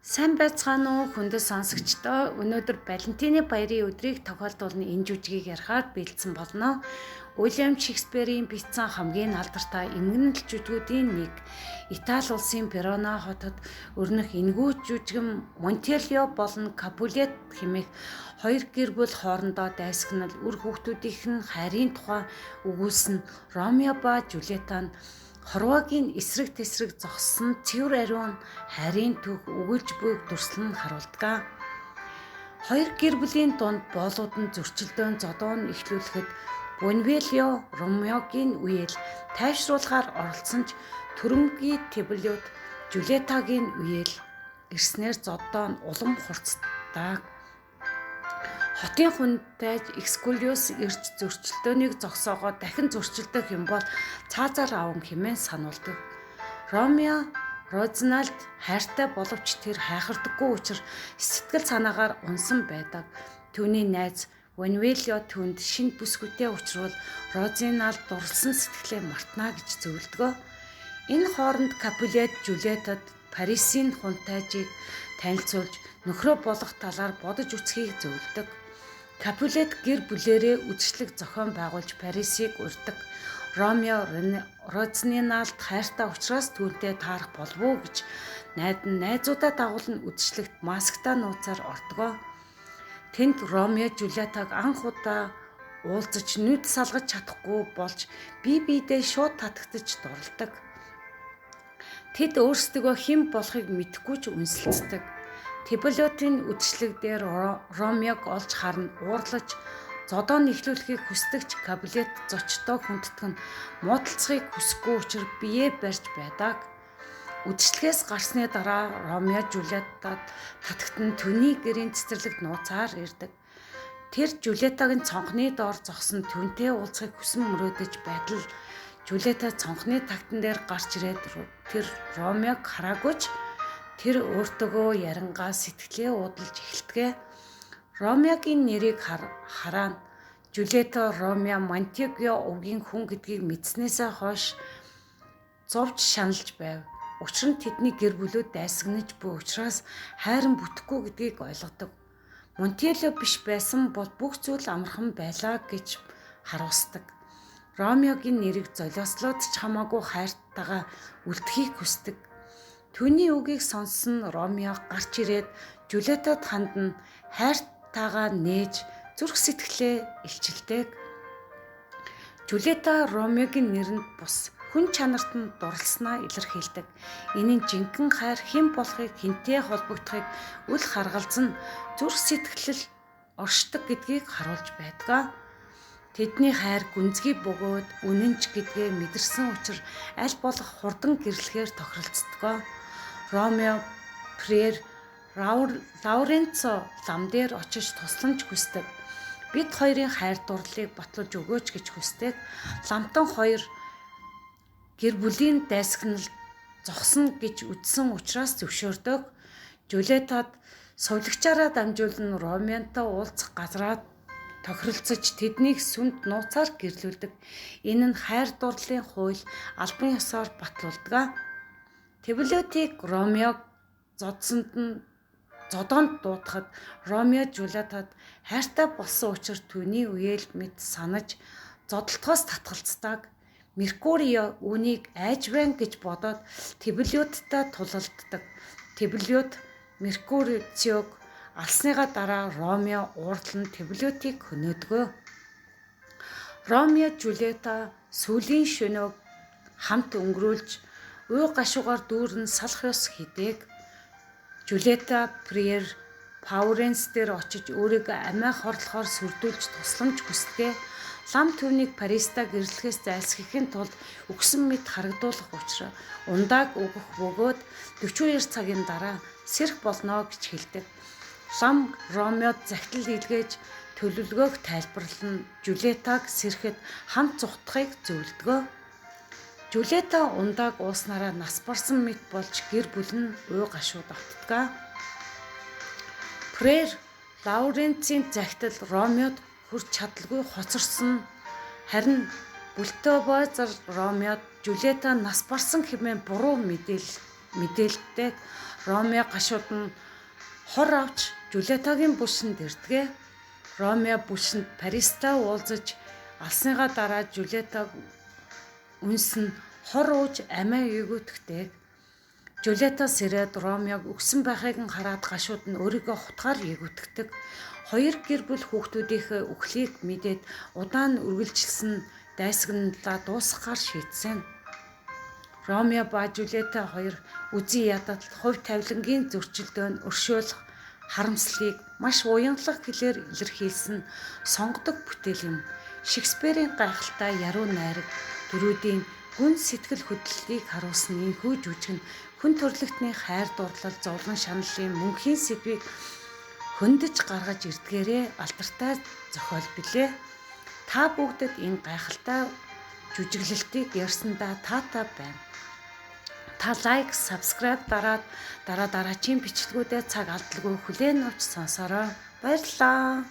Сайн байцгаана уу хүндэт сонсогчдоо. Өнөөдөр Валентины баярын өдрийг тохиолдуулна энэ жүжигийг ярихаар бэлдсэн болно. Уильям Шекспирийн бичсэн хамгийн алдартай эмгэнэл жүжигүүдийн нэг. Итали улсын Верона хотод өрнөх энэгүй жүжигэн Монтельо болон Капулет хэмээх хоёр гэр бүл хоорондоо дайсагнал үр хүүхдүүдийнх нь хайрын тухай өгүүлсэн Ромео ба Жулиета нь Хорвогийн эсрэг тесрэг зогссон цэвэр ариун хайрын төг өгүүлж буйг дүрслэн харуулдаг. Хоёр гэр бүлийн дунд боолууд нь зөрчилдөөн зодоон эхлүүлэхэд Бонвелио Ромеогийн үеэл тайвшруулахаар оролцсон ч төрөмгийн Тибулет Жулиетагийн үеэл ирснээр зоддоо нь улам хурцдаг. Хотын хүнтэй Экскулиус ирж зөрчилдөөнийг зогсоогоо дахин зөрчилдөх юм бол цаазаар аван хэмээн сануулдаг. Ромео Розиналд хайртай боловч тэр хайхардаггүй учраас сэтгэл санаагаар унсан байдаг. Түүний найз Бонвелио түүнд шинэ бүсгүйтэй учруул Розиналд дурлсан сэтгэлээ мартна гэж зөвлөдгөө. Энэ хооронд Капулет Жулиетад Парисын хунтайжийг танилцуулж нөхрөө болох талаар бодож үзхийг зөвлөдөг. Капулет гэр бүлээрээ үдшилэг зохион байгуулж Парисыг урьдаг. Ромео Розиналд хайртай учраас түүнтэй таарах болов уу гэж найзуудаа дагуулн үдшилэгт масктай нууцаар ордгоо. Тэнд Ромео Жулиетаг анх удаа уулзаж нүд салгаж чадахгүй болж бие биедээ шууд татагдаж дурладаг. Тэд өөрсдөө хэн болохыг мэдэхгүй ч үнсэлцдэг. Тибулетийн үдшилэг дээр Ромеог олж харна уурлаж зодоо нэхлүүлэхийг хүсдэгч Капулет зочдоо хүндэтгэн муудалцахыг хүсэхгүй учраас биеэ барьж байдаг. Үдшилгээс гарсны дараа Ромео Жулиетад татагтан түүний гэрийн цэцэрлэгт нууцаар ирдэг. Тэр Жулиетагийн цонхны доор зогсон түүнтэй уулзахыг хүсэн мөрөөдөж байтал Жулиета цонхны тагтан дээр гарч ирээд тэр Ромеог хараагүйч тэр өөртөөгөө ярангаа сэтгэлээ уудалж эхэлтгээ. Ромеогийн нэрийг хараад Жулиета Ромео Монтегио өвгийн хүн гэдгийг мэдснээсээ хойш зовж шаналж байв. Учир нь тэдний гэр бүлүүд дайсагнаж буй учраас хайран бүтэхгүй гэдгийг ойлгодог. Монтельо биш байсан бол бүх зүйл амархан байлаа гэж харуулдаг. Ромеогийн нэрийг золиослоод ч хамаагүй хайртайгаа үлдэхийг хүсдэг. Түүний үгийг сонссон Ромео гарч ирээд Жулиетад хандна хайртайгаа нээж зүрх сэтгэлээ илчилдэг. Жулиета Ромеогийн нэрэнд бус хүн чанарт нь дурласнаа илэрхийлдэг. Энэ нь жинхэнэ хайр хэн болохыг хэнтэй холбогдохыг үл харгалзан зүрх сэтгэлэл оршдог гэдгийг харуулж байдаг. Тэдний хайр гүнзгий бөгөөд үнэнч гэдгээ мэдэрсэн учраас аль болох хурдан гэрлэхээр тохиролцдог. Ромео Приер Лауренцо лам дээр очиж тусламж хүсдэг. Бид хоёрын хайр дурлалыг батлуулж өгөөч гэж хүсдэг. Ламтан хоёр гэр бүлийн дайсагнал зогсно гэж үзсэн учраас зөвшөөрдөг. Жулиетад сувлагчаараа дамжуулан Ромеонтой уулзах газраа тохиролцож тэднийг сүмд нууцаар гэрлүүлдэг. Энэ нь хайр дурлалын хууль албан ёсоор батлуулдаг. Тибулетийг Ромео зодоонд дуутахад Ромео Жулиетад хайртай болсон учраас түүний үеэл мэд санаж зодтолтоос татгалцдаг. Меркурио үүнийг айж байна гэж бодоод Тибулеттай тулалддаг. Тибулет Меркуриог алсныгаа дараа Ромео уурлан Тибулетийг хөнөөдгөө. Ромео Жулиета сүүлийн шөнөг хамт өнгөрүүлж уй гашуугаар дүүрэн салах ёс хийдэг. Жулиета Приер Флоренц дээр очиж өөрийгөө амиа хорлохоор сүрдүүлж тусламж хүсдэг. Лам түүнийг Париста гэрлэхээс зайлсхийхин тулд өгсөн мэд харагдуулах учраас ундааг өгөх бөгөөд 42 цагийн дараа сэрх болно гэж хэлдэг. Лам Ромеод захидал илгээж төлөвлөгөөг тайлбарлан Жулиетаг сэрхэд хамт зүхтахыг зөвлөдгөө. Жулиета ундааг ууснараа нас барсан мэт болж гэр бүл нь уй гашууд автдаг. Приер Лауренцийн захидал Ромеод хүрч чадалгүй хоцорсон. Харин Бультебазар Ромеод Жулиета нас барсан хэмээн буруу мэдээлдэг. Ромео гашууд нь хор авч Жюлеттагийн булшинд ирдэгэ. Ромео булшинд Паристай уулзаж алсныгаа дараа Жюлеттаг үнс нь хор ууж амиа ээгүүтгэдэг. Жюлеттаас ирээд Ромеог өгсөн байхыг нь хараад гашууд нь өөрийгөө хутгаар ээгүүтгэдэг. Хоёр гэр бүл хүүхдүүдийнхээ үхлийг мэдээд удаан үргэлжилсэн дайсагналаа дуусгахаар шийдсэн. Ромео ба Жюлетта хоёр үзий ядалт хувь тавилангийн зөрчилдөөн өршөөлөх харамслыг маш уянгалах хэлээр илэрхийлсэн сонгодог бүтээл юм. Шекспирийн гайхалтай яруу найраг дөрүүдийн гүн сэтгэл хөдлөлийг харуулсан энэхүү жүжиг нь хүн төрөлхтний хайр дурлал зовлон шаналлын мөнхийн сэдвийг хөндөж гаргаж ирдгээрээ алдартай зохиол билээ. Та бүгдэд энэ гайхалтай жүжиглэлтийг ярьсандаа таатай байна. Та лайк, subscribe дараад дараачийн бичлэгүүдэд цаг алдалгүй хүлээн авч сонсороо. Баярлалаа.